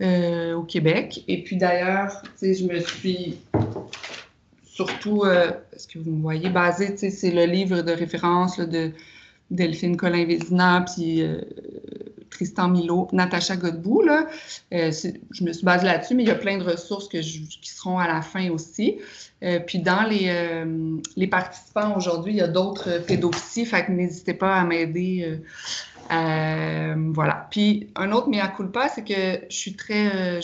au Québec. Et puis d'ailleurs, je me suis surtout, est-ce que vous me voyez, basée, c'est le livre de référence là, de Delphine Colin-Vézina, puis Tristan Milot, Natacha Godbout. Là. Je me suis basée là-dessus, mais il y a plein de ressources qui seront à la fin aussi. Puis dans les participants aujourd'hui, il y a d'autres pédopsies, fait que n'hésitez pas à m'aider. Voilà. Puis un autre mea culpa, c'est que je suis très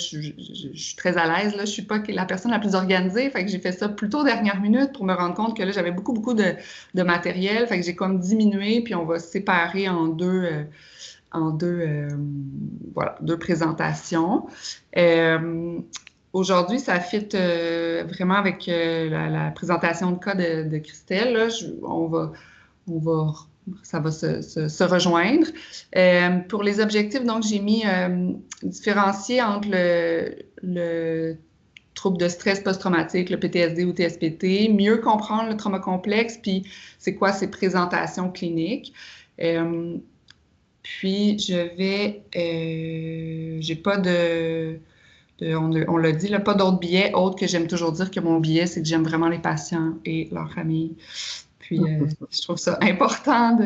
à l'aise. Là. Je suis pas la personne la plus organisée. Fait que j'ai fait ça plutôt dernière minute pour me rendre compte que là, j'avais beaucoup de matériel. Fait que j'ai comme diminué, puis on va séparer en deux présentations. Aujourd'hui, ça fit vraiment avec la présentation de cas de Christelle. Là. Ça va se rejoindre. Pour les objectifs, donc, j'ai mis différencier entre le trouble de stress post-traumatique, le PTSD ou TSPT, mieux comprendre le trauma complexe, puis c'est quoi ses présentations cliniques. Puis, j'ai pas on l'a dit, là, pas d'autres billets, autres que j'aime toujours dire que mon billet, c'est que j'aime vraiment les patients et leurs familles. Puis, je trouve ça important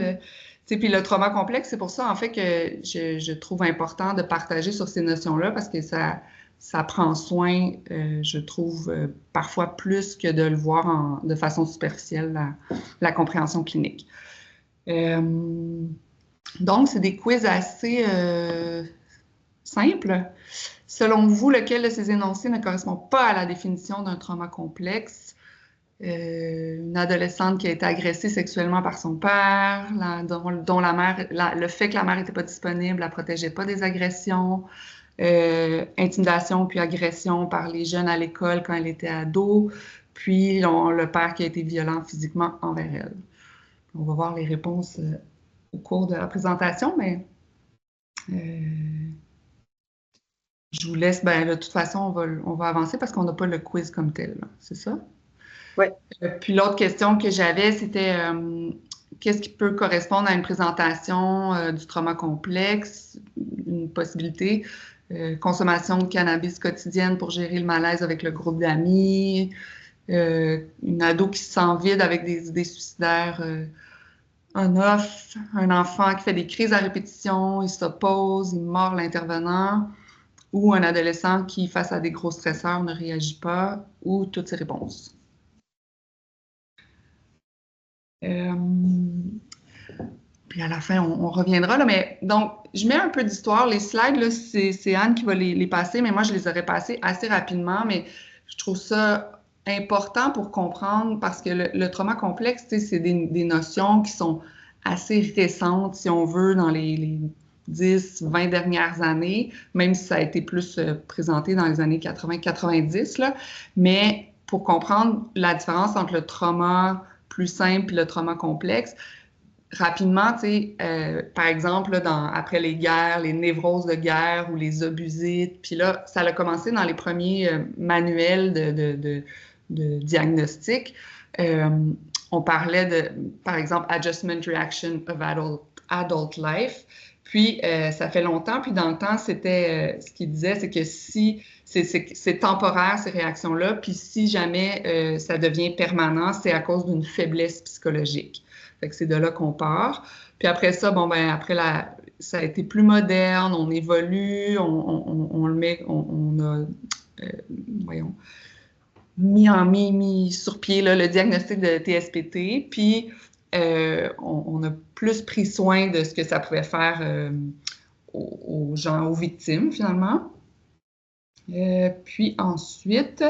puis le trauma complexe, c'est pour ça, en fait, que je trouve important de partager sur ces notions-là parce que ça prend soin, je trouve, parfois plus que de le voir de façon superficielle, la compréhension clinique. Donc, c'est des quiz assez simples. Selon vous, lequel de ces énoncés ne correspond pas à la définition d'un trauma complexe? Une adolescente qui a été agressée sexuellement par son père, dont la mère, le fait que la mère n'était pas disponible, la protégeait pas des agressions, intimidation puis agression par les jeunes à l'école quand elle était ado, puis le père qui a été violent physiquement envers elle. On va voir les réponses au cours de la présentation, mais je vous laisse, de toute façon, on va avancer parce qu'on n'a pas le quiz comme tel, c'est ça? Oui. Puis l'autre question que j'avais, c'était qu'est-ce qui peut correspondre à une présentation du trauma complexe, une possibilité, consommation de cannabis quotidienne pour gérer le malaise avec le groupe d'amis, une ado qui se sent vide avec des idées suicidaires on-off, un enfant qui fait des crises à répétition, il s'oppose, il mord l'intervenant, ou un adolescent qui, face à des gros stresseurs, ne réagit pas, ou toutes ces réponses. Puis à la fin, on reviendra. Là, mais donc, je mets un peu d'histoire. Les slides, c'est Anne qui va les passer, mais moi, je les aurais passés assez rapidement. Mais je trouve ça important pour comprendre parce que le trauma complexe, c'est des notions qui sont assez récentes, si on veut, dans les 10, 20 dernières années, même si ça a été plus présenté dans les années 80-90. Mais pour comprendre la différence entre le trauma plus simple et le trauma complexe, rapidement, par exemple, après les guerres, les névroses de guerre ou les obusites, puis là, ça a commencé dans les premiers manuels de diagnostic. On parlait par exemple, Adjustment Reaction of Adult Life. Puis, ça fait longtemps, puis dans le temps, c'était ce qu'il disait, c'est que si c'est temporaire, ces réactions-là, puis si jamais ça devient permanent, c'est à cause d'une faiblesse psychologique. Fait que c'est de là qu'on part. Puis après ça, ça a été plus moderne, on évolue, on le met, on a, mis sur pied là, le diagnostic de TSPT, puis on a plus pris soin de ce que ça pouvait faire aux gens, aux victimes, finalement. Puis ensuite,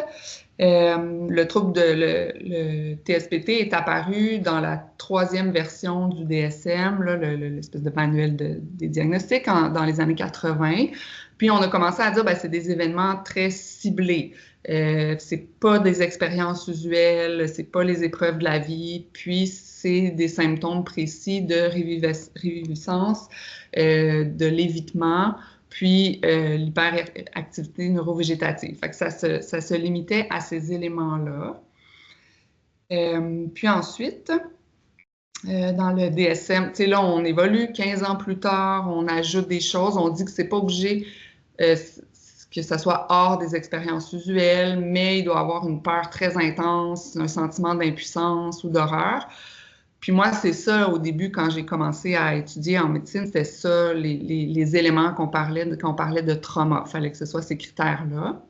le trouble le TSPT est apparu dans la 3e version du DSM, l'espèce de manuel des diagnostics dans les années 80. Puis on a commencé à dire c'est des événements très ciblés. C'est pas des expériences usuelles, c'est pas les épreuves de la vie, puis c'est des symptômes précis de réviviscence, de l'évitement, puis l'hyperactivité neurovégétative. Fait que ça se limitait à ces éléments-là. Puis ensuite, dans le DSM, là, on évolue 15 ans plus tard, on ajoute des choses, on dit que c'est pas obligé, que ça soit hors des expériences usuelles, mais il doit avoir une peur très intense, un sentiment d'impuissance ou d'horreur. Puis moi, c'est ça, au début, quand j'ai commencé à étudier en médecine, c'était ça, les éléments qu'on parlait quand on parlait de trauma. Il fallait que ce soit ces critères-là.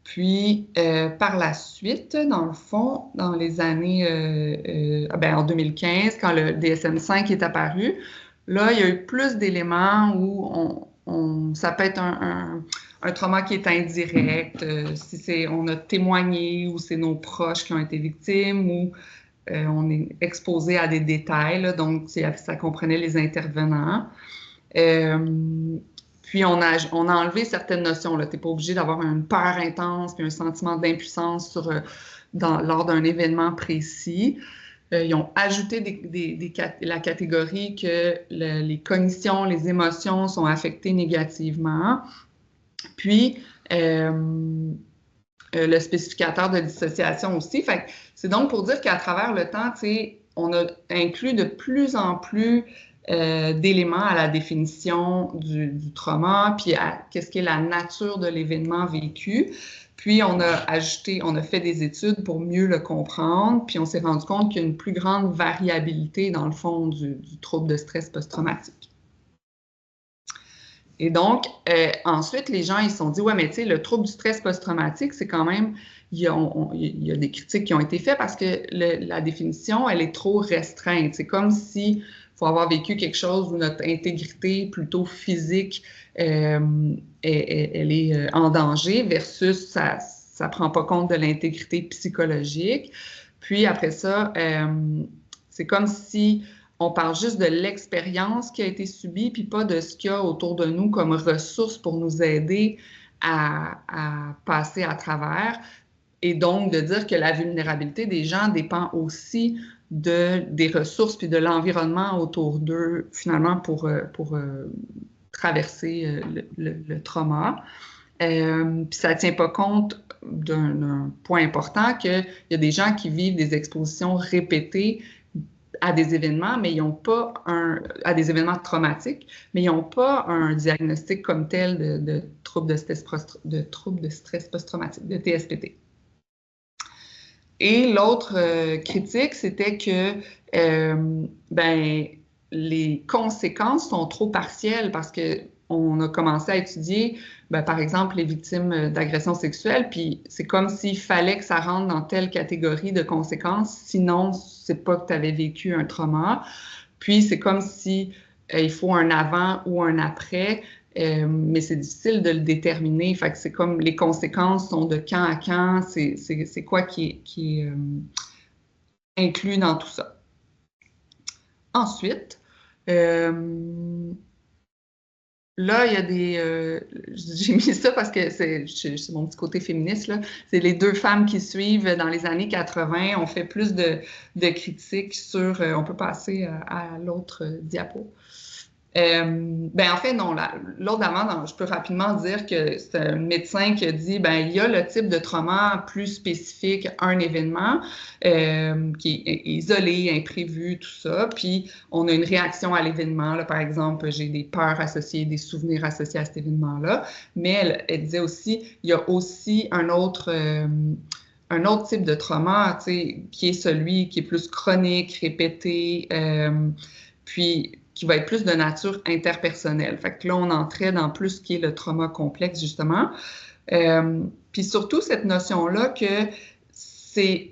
Puis, par la suite, dans le fond, dans les années, en 2015, quand le DSM-5 est apparu, là, il y a eu plus d'éléments où ça peut être un trauma qui est indirect, si on a témoigné ou c'est nos proches qui ont été victimes ou on est exposé à des détails, là, donc ça comprenait les intervenants. Puis on a enlevé certaines notions. Tu n'es pas obligé d'avoir une peur intense puis un sentiment d'impuissance lors d'un événement précis. Ils ont ajouté la catégorie que les cognitions, les émotions sont affectées négativement. Puis, le spécificateur de dissociation aussi. Fait c'est donc pour dire qu'à travers le temps, on a inclus de plus en plus d'éléments à la définition du trauma, puis à qu'est-ce qui est la nature de l'événement vécu. Puis on a fait des études pour mieux le comprendre, puis on s'est rendu compte qu'il y a une plus grande variabilité dans le fond du trouble de stress post-traumatique. Et donc, ensuite, les gens, ils se sont dit, ouais, mais tu sais, le trouble du stress post-traumatique, c'est quand même, il y a des critiques qui ont été faites parce que la définition, elle est trop restreinte. C'est comme si faut avoir vécu quelque chose où notre intégrité plutôt physique, elle est en danger versus ça prend pas compte de l'intégrité psychologique. Puis après ça, c'est comme si on parle juste de l'expérience qui a été subie, puis pas de ce qu'il y a autour de nous comme ressources pour nous aider à passer à travers. Et donc, de dire que la vulnérabilité des gens dépend aussi des ressources puis de l'environnement autour d'eux, finalement, pour traverser le trauma. Puis ça ne tient pas compte d'un point important qu'il y a des gens qui vivent des expositions répétées à des événements, mais ils n'ont pas à des événements traumatiques, mais ils n'ont pas un diagnostic comme tel de trouble de stress post-traumatique, de TSPT. Et l'autre critique, c'était que les conséquences sont trop partielles parce qu'on a commencé à étudier, par exemple, les victimes d'agressions sexuelles, puis c'est comme s'il fallait que ça rentre dans telle catégorie de conséquences, sinon, c'est pas que tu avais vécu un trauma. Puis c'est comme si il faut un avant ou un après, mais c'est difficile de le déterminer. Fait que c'est comme les conséquences sont de quand à quand, c'est quoi qui est inclus dans tout ça. Ensuite, là, il y a j'ai mis ça parce que c'est mon petit côté féministe, là. C'est les deux femmes qui suivent dans les années 80. On fait plus de critiques sur... on peut passer à l'autre diapo. En fait, non. L'autre d'avant, je peux rapidement dire que c'est un médecin qui a dit, il y a le type de trauma plus spécifique à un événement qui est isolé, imprévu, tout ça. Puis, on a une réaction à l'événement. Par exemple, j'ai des peurs associées, des souvenirs associés à cet événement-là. Mais elle disait aussi, il y a aussi un autre type de trauma, qui est celui qui est plus chronique, répété, puis qui va être plus de nature interpersonnelle. Fait que là, on entrait dans plus ce qui est le trauma complexe, justement. Puis surtout, cette notion-là que c'est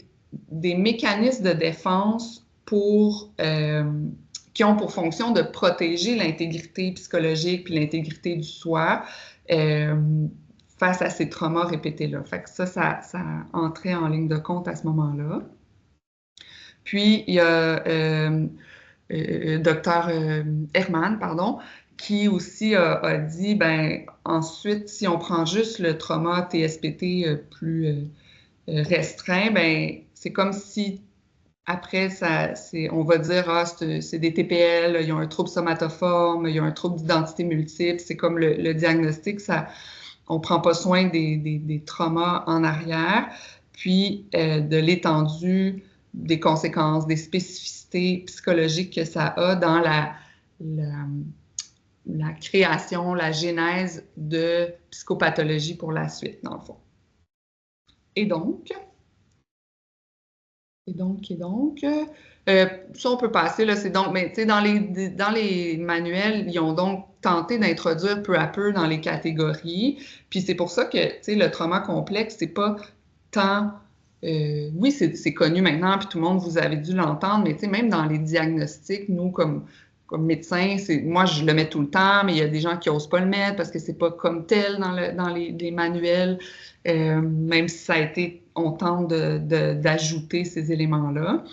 des mécanismes de défense qui ont pour fonction de protéger l'intégrité psychologique puis l'intégrité du soi face à ces traumas répétés-là. Fait que ça entrait en ligne de compte à ce moment-là. Puis, il y a... Dr. Herman, qui aussi a dit, ensuite, si on prend juste le trauma TSPT plus restreint, c'est comme si après, on va dire, c'est des TPL, il y a un trouble somatoforme, il y a un trouble d'identité multiple, c'est comme le diagnostic, on ne prend pas soin des traumas en arrière, puis de l'étendue, des conséquences, des spécificités psychologiques que ça a dans la création, la genèse de psychopathologie pour la suite, dans le fond. Et donc, ça, on peut passer, là, c'est donc, mais tu sais, dans les manuels, ils ont donc tenté d'introduire peu à peu dans les catégories. Puis c'est pour ça que, tu sais, le trauma complexe, c'est pas tant... oui, c'est connu maintenant, puis tout le monde, vous avez dû l'entendre, mais tu sais, même dans les diagnostics, nous, comme médecins, moi, je le mets tout le temps, mais il y a des gens qui n'osent pas le mettre parce que c'est pas comme tel dans les manuels, même si ça a été, on tente d'ajouter ces éléments-là.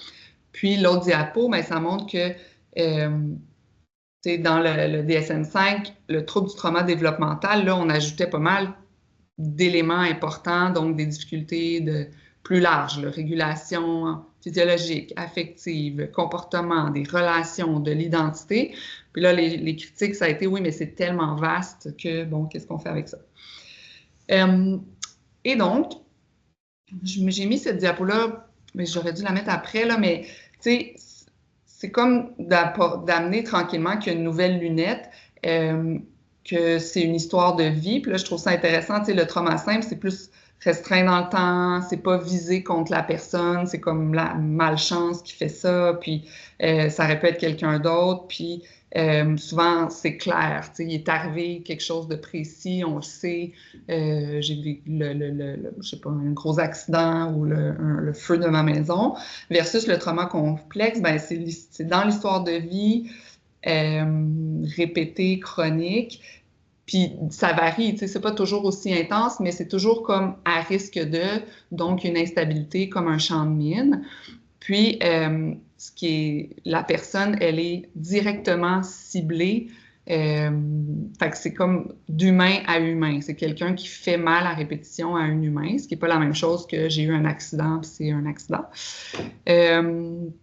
Puis l'autre diapo, ben, ça montre que dans le DSM-5, le trouble du trauma développemental, là, on ajoutait pas mal d'éléments importants, donc des difficultés plus larges, là, régulation physiologique, affective, comportement, des relations, de l'identité. Puis là, les critiques, ça a été, oui, mais c'est tellement vaste que, bon, qu'est-ce qu'on fait avec ça? Et donc, j'ai mis cette diapo-là, mais j'aurais dû la mettre après, là, mais tu sais, c'est comme d'amener tranquillement qu'il y a une nouvelle lunette, que c'est une histoire de vie. Puis là, je trouve ça intéressant, tu sais, le trauma simple, c'est plus restreint dans le temps, c'est pas visé contre la personne, c'est comme la malchance qui fait ça, puis ça aurait pu être quelqu'un d'autre, puis souvent, c'est clair, tu sais, il est arrivé quelque chose de précis, on le sait, j'ai vécu je sais pas, un gros accident ou le feu de ma maison, versus le trauma complexe, ben c'est dans l'histoire de vie, répétée, chronique, puis ça varie, tu sais, c'est pas toujours aussi intense, mais c'est toujours comme à risque de, donc une instabilité comme un champ de mine. Puis, ce qui est, la personne, elle est directement ciblée. Fait que c'est comme d'humain à humain. C'est quelqu'un qui fait mal à répétition à un humain, ce qui n'est pas la même chose que j'ai eu un accident, puis c'est un accident.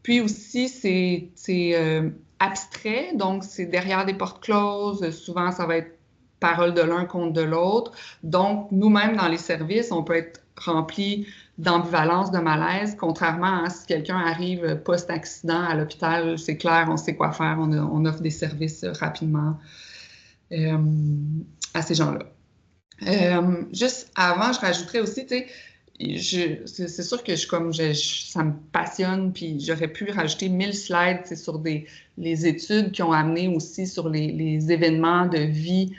Puis aussi, c'est abstrait, donc c'est derrière des portes closes. Souvent, ça va être parole de l'un contre de l'autre. Donc, nous-mêmes, dans les services, on peut être rempli d'ambivalence, de malaise, contrairement à si quelqu'un arrive post-accident à l'hôpital, c'est clair, on sait quoi faire, on offre des services rapidement à ces gens-là. Juste avant, je rajouterais aussi, tu sais, c'est sûr que ça me passionne, puis j'aurais pu rajouter 1000 slides sur les études qui ont amené aussi sur les événements de vie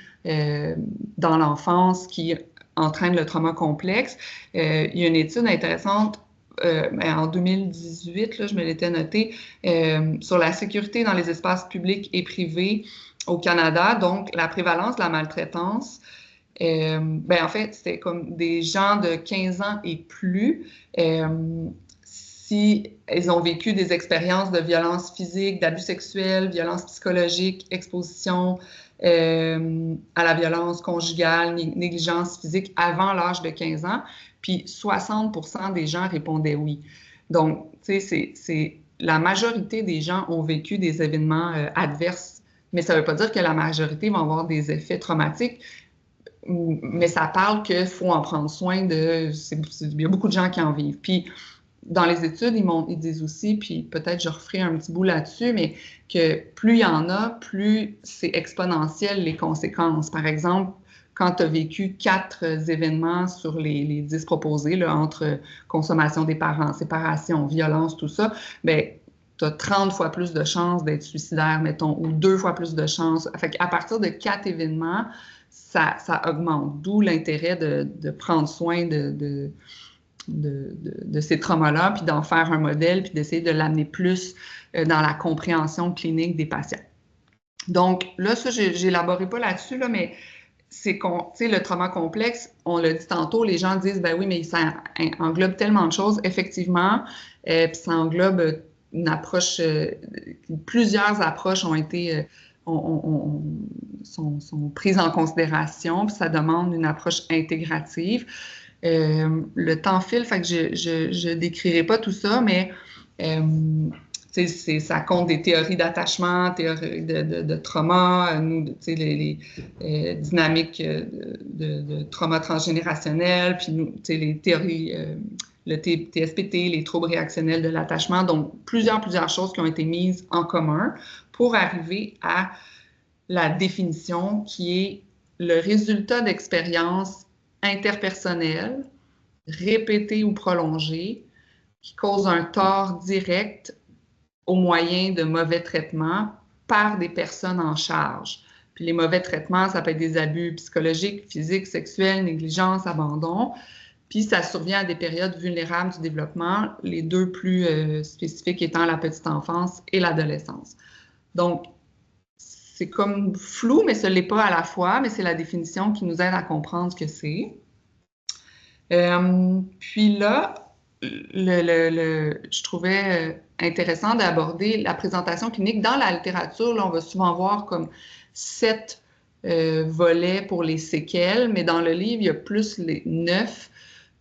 dans l'enfance qui entraînent le trauma complexe. Il y a une étude intéressante en 2018, là, je me l'étais noté, sur la sécurité dans les espaces publics et privés au Canada, donc la prévalence de la maltraitance. Ben en fait, c'était comme des gens de 15 ans et plus, si ils ont vécu des expériences de violence physique, d'abus sexuels, violence psychologique, exposition à la violence conjugale, négligence physique avant l'âge de 15 ans, puis 60% des gens répondaient oui. Donc, tu sais, c'est la majorité des gens ont vécu des événements adverses, mais ça ne veut pas dire que la majorité vont avoir des effets traumatiques. Mais ça parle qu'il faut en prendre soin il y a beaucoup de gens qui en vivent. Puis, dans les études, ils disent aussi, puis peut-être je referai un petit bout là-dessus, mais que plus il y en a, plus c'est exponentiel les conséquences. Par exemple, quand tu as vécu 4 événements sur les 10 proposés, là, entre consommation des parents, séparation, violence, tout ça, bien, tu as 30 fois plus de chances d'être suicidaire, mettons, ou 2 fois plus de chances. Fait qu'à partir de 4 événements, ça augmente. D'où l'intérêt de prendre soin de ces traumas-là, puis d'en faire un modèle, puis d'essayer de l'amener plus dans la compréhension clinique des patients. Donc là, ça, j'élaborerai pas là-dessus, là, mais c'est le trauma complexe, on l'a dit tantôt, les gens disent, ben oui, mais ça englobe tellement de choses. Effectivement, puis ça englobe une approche, plusieurs approches ont été sont prises en considération, puis ça demande une approche intégrative. Le temps file, fait que je décrirai pas tout ça, mais ça compte des théories d'attachement, théories de trauma, les dynamiques de trauma transgénérationnel, puis les théories, le TSPT, les troubles réactionnels de l'attachement. Donc, plusieurs choses qui ont été mises en commun pour arriver à la définition qui est le résultat d'expériences interpersonnelles, répétées ou prolongées, qui causent un tort direct au moyen de mauvais traitements par des personnes en charge. Puis les mauvais traitements, ça peut être des abus psychologiques, physiques, sexuels, négligence, abandon. Puis ça survient à des périodes vulnérables du développement, les deux plus spécifiques étant la petite enfance et l'adolescence. Donc, c'est comme flou, mais ce n'est pas à la fois, mais c'est la définition qui nous aide à comprendre ce que c'est. Puis là, je trouvais intéressant d'aborder la présentation clinique. Dans la littérature, là, on va souvent voir comme 7 volets pour les séquelles, mais dans le livre, il y a plus les 9.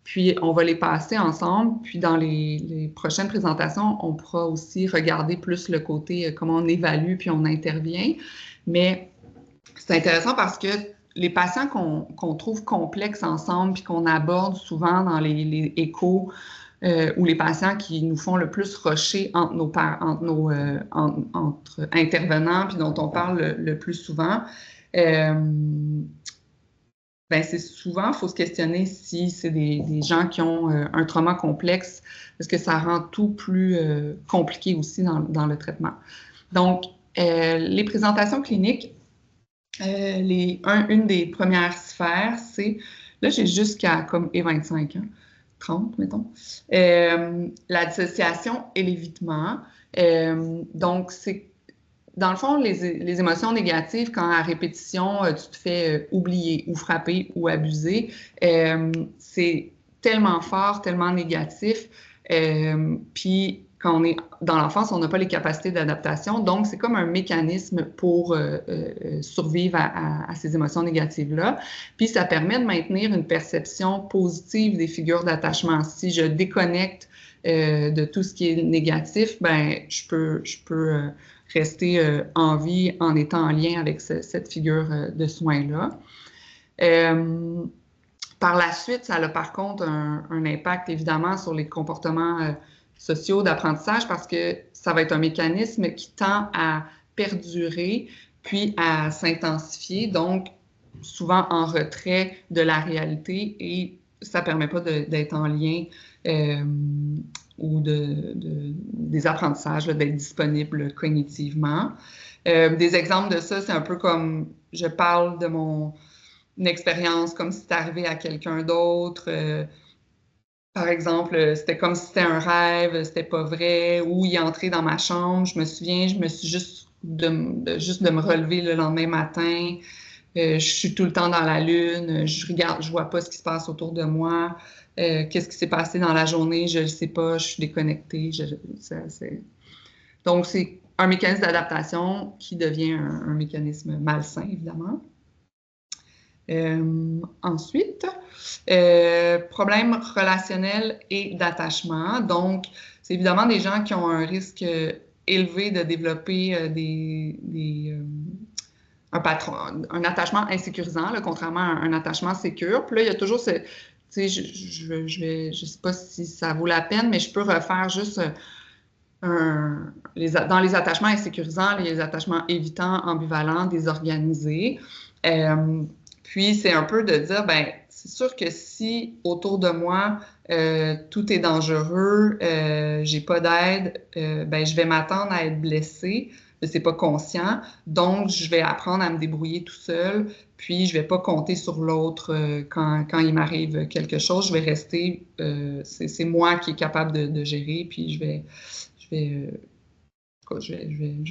Puis on va les passer ensemble. Puis dans les prochaines présentations, on pourra aussi regarder plus le côté comment on évalue puis on intervient. Mais c'est intéressant parce que les patients qu'on trouve complexes ensemble puis qu'on aborde souvent dans les échos ou les patients qui nous font le plus rusher entre intervenants puis dont on parle le plus souvent, ben c'est souvent, il faut se questionner si c'est des gens qui ont un trauma complexe, parce que ça rend tout plus compliqué aussi dans le traitement. Donc, les présentations cliniques, une des premières sphères, c'est, là j'ai jusqu'à comme E25, 30, mettons, la dissociation et l'évitement. Donc, c'est dans le fond, les émotions négatives, quand à répétition, tu te fais oublier ou frapper ou abuser, c'est tellement fort, tellement négatif. Puis, quand on est dans l'enfance, on n'a pas les capacités d'adaptation. Donc, c'est comme un mécanisme pour survivre à ces émotions négatives-là. Puis, ça permet de maintenir une perception positive des figures d'attachement. Si je déconnecte de tout ce qui est négatif, ben je peux rester en vie en étant en lien avec cette figure de soins-là. Par la suite, ça a par contre un impact évidemment sur les comportements sociaux d'apprentissage parce que ça va être un mécanisme qui tend à perdurer puis à s'intensifier, donc souvent en retrait de la réalité et ça ne permet pas d'être en lien ou des apprentissages, d'être disponible cognitivement. Des exemples de ça, c'est un peu comme je parle de mon expérience comme si c'était arrivé à quelqu'un d'autre. Par exemple, c'était comme si c'était un rêve, c'était pas vrai, ou il est entré dans ma chambre, je me souviens, je me suis juste de me relever le lendemain matin, je suis tout le temps dans la lune, je vois pas ce qui se passe autour de moi, qu'est-ce qui s'est passé dans la journée, je le sais pas, je suis déconnectée. Donc, c'est un mécanisme d'adaptation qui devient un mécanisme malsain, évidemment. Ensuite, problèmes relationnels et d'attachement. Donc, c'est évidemment des gens qui ont un risque élevé de développer un attachement insécurisant, là, contrairement à un attachement sécure. Puis là, il y a toujours ce... Tu sais, je sais pas si ça vaut la peine, mais je peux refaire juste dans les attachements insécurisants, les attachements évitants, ambivalents, désorganisés. Puis, c'est un peu de dire, ben c'est sûr que si autour de moi, tout est dangereux, j'ai pas d'aide, ben je vais m'attendre à être blessée, mais c'est pas conscient, donc je vais apprendre à me débrouiller tout seul, puis je vais pas compter sur l'autre quand il m'arrive quelque chose, je vais rester, c'est moi qui est capable de gérer, puis je vais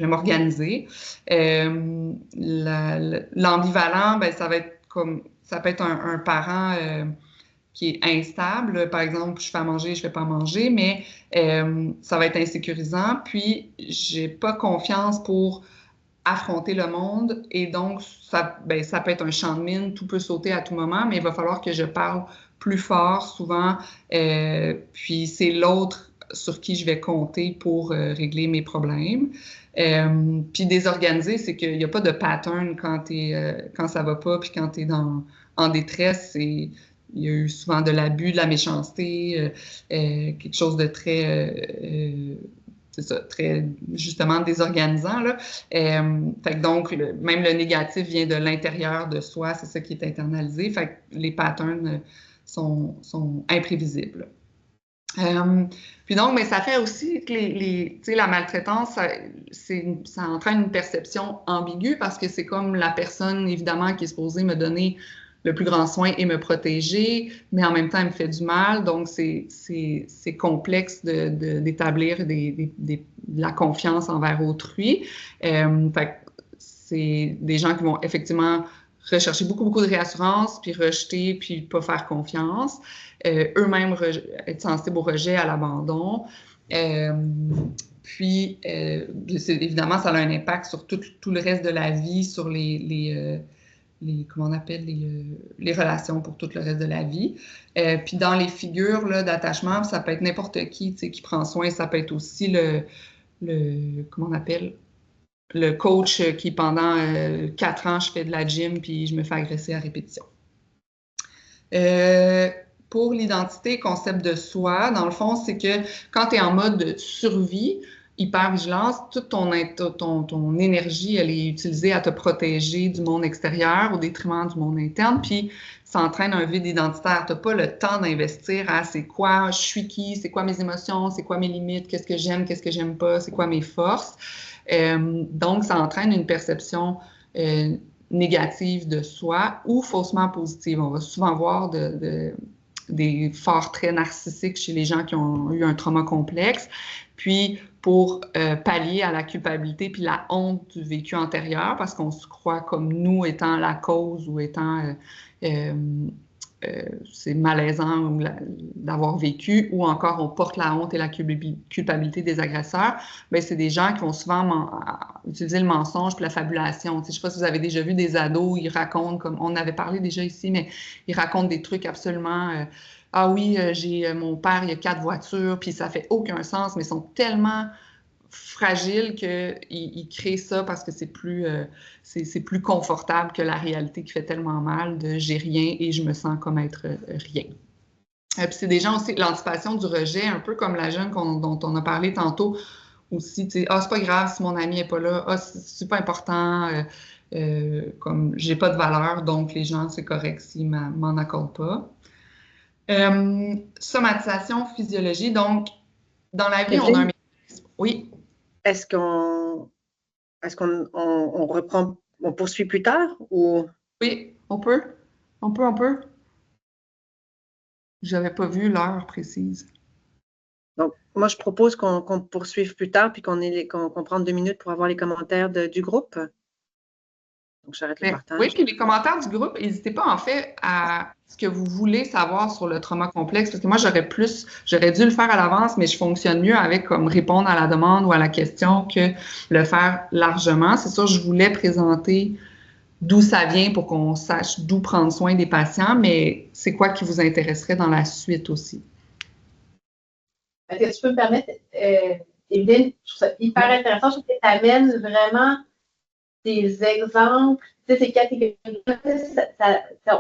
m'organiser. L'ambivalent, ben, ça peut être un parent qui est instable. Par exemple, je fais à manger, je ne fais pas à manger, mais ça va être insécurisant. Puis, j'ai pas confiance pour affronter le monde et donc, ça peut être un champ de mine, tout peut sauter à tout moment, mais il va falloir que je parle plus fort souvent. Puis, c'est l'autre sur qui je vais compter pour régler mes problèmes. Puis désorganisé, c'est qu'il n'y a pas de pattern quand ça va pas, puis quand tu es en détresse. Il y a eu souvent de l'abus, de la méchanceté, quelque chose de très c'est ça, très justement désorganisant, là. Fait que donc, même le négatif vient de l'intérieur de soi, c'est ça qui est internalisé. Fait que les patterns sont imprévisibles. Puis donc, mais ça fait aussi que tu sais, la maltraitance, ça entraîne une perception ambiguë parce que c'est comme la personne, évidemment, qui est supposée me donner le plus grand soin et me protéger, mais en même temps, elle me fait du mal. Donc, c'est complexe d'établir de la confiance envers autrui. Fait que c'est des gens qui vont effectivement rechercher beaucoup de réassurance, puis rejeter, puis pas faire confiance. Eux-mêmes être sensibles au rejet, à l'abandon. Puis, évidemment, ça a un impact sur tout le reste de la vie, sur comment on appelle, les relations pour tout le reste de la vie. Puis dans les figures d'attachement, ça peut être n'importe qui prend soin. Ça peut être aussi comment on appelle, le coach qui, pendant 4 ans, je fais de la gym puis je me fais agresser à répétition. Pour l'identité, concept de soi, dans le fond, c'est que quand tu es en mode survie, hypervigilance, toute ton énergie, elle est utilisée à te protéger du monde extérieur au détriment du monde interne, puis ça entraîne un vide identitaire. Tu n'as pas le temps d'investir à c'est quoi, je suis qui, c'est quoi mes émotions, c'est quoi mes limites, qu'est-ce que j'aime pas, c'est quoi mes forces. Donc, ça entraîne une perception négative de soi ou faussement positive. On va souvent voir des forts traits narcissiques chez les gens qui ont eu un trauma complexe. Puis, pour pallier à la culpabilité puis la honte du vécu antérieur, parce qu'on se croit comme nous étant la cause ou étant c'est malaisant d'avoir vécu, ou encore on porte la honte et la culpabilité des agresseurs, bien, c'est des gens qui vont souvent utiliser le mensonge puis la fabulation. Tu sais, je ne sais pas si vous avez déjà vu des ados, ils racontent, comme on avait parlé déjà ici, mais ils racontent des trucs absolument... ah oui, mon père, il a 4 voitures, puis ça fait aucun sens, mais ils sont tellement fragiles qu'ils créent ça parce que c'est plus confortable que la réalité qui fait tellement mal de j'ai rien et je me sens comme être rien. Puis c'est des gens aussi, l'anticipation du rejet, un peu comme la jeune dont on a parlé tantôt aussi, tu sais, ah, c'est pas grave si mon ami est pas là, ah, c'est pas important, comme j'ai pas de valeur, donc les gens, c'est correct s'ils m'en accordent pas. Somatisation, physiologie, donc dans la vie, on a un mécanisme. Oui. Est-ce qu'on reprend, on poursuit plus tard ou? Oui, on peut. On peut. J'avais pas vu l'heure précise. Donc, moi, je propose qu'on poursuive plus tard puis qu'on prenne 2 minutes pour avoir les commentaires du groupe. Donc, j'arrête le partage. Oui, puis les commentaires du groupe, n'hésitez pas en fait à ce que vous voulez savoir sur le trauma complexe, parce que moi, j'aurais dû le faire à l'avance, mais je fonctionne mieux avec comme répondre à la demande ou à la question que le faire largement. C'est sûr, je voulais présenter d'où ça vient pour qu'on sache d'où prendre soin des patients, mais c'est quoi qui vous intéresserait dans la suite aussi? Est-ce que tu peux me permettre, Evelyne, je trouve ça hyper intéressant, je trouve que tu amènes vraiment des exemples, tu sais, ces catégories,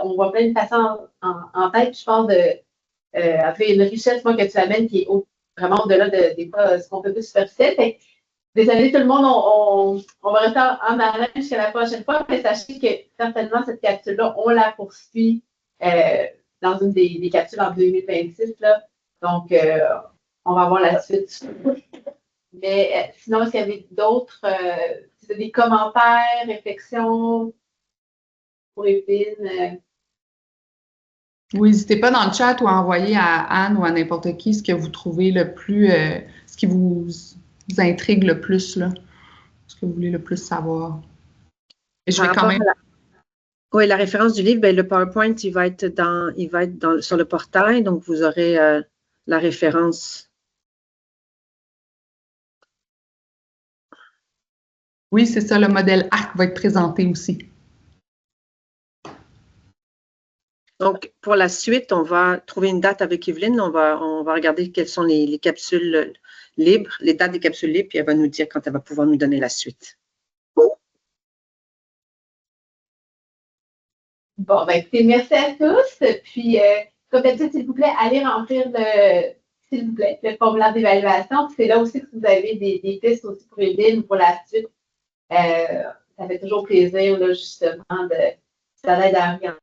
on voit plein de patients en tête, je pense après une richesse, moi, que tu amènes qui est vraiment au-delà des fois ce qu'on peut plus superficiel. Désolé tout le monde, on va rester en haleine jusqu'à la prochaine fois, mais sachez que certainement cette capsule-là, on la poursuit dans une des capsules en 2026. Là. Donc, on va voir la suite. Mais sinon, est-ce qu'il y avait d'autres, des commentaires, réflexions pour Evelyne? Oui, n'hésitez pas dans le chat ou à envoyer à Anne ou à n'importe qui ce que vous trouvez le plus, ce qui vous intrigue le plus, là, ce que vous voulez le plus savoir. Et je vais quand même... Oui, la référence du livre, le PowerPoint, il va être sur le portail, donc vous aurez la référence. Oui, c'est ça, le modèle ARC va être présenté aussi. Donc, pour la suite, on va trouver une date avec Evelyne. On va regarder quelles sont les capsules libres, les dates des capsules libres, puis elle va nous dire quand elle va pouvoir nous donner la suite. Bon, ben écoutez, merci à tous. Puis, comme d'habitude, s'il vous plaît, allez remplir s'il vous plaît, le formulaire d'évaluation. C'est là aussi que vous avez des pistes aussi pour Evelyne pour la suite. Ça fait toujours plaisir, là, justement, de ça l'aide à orienter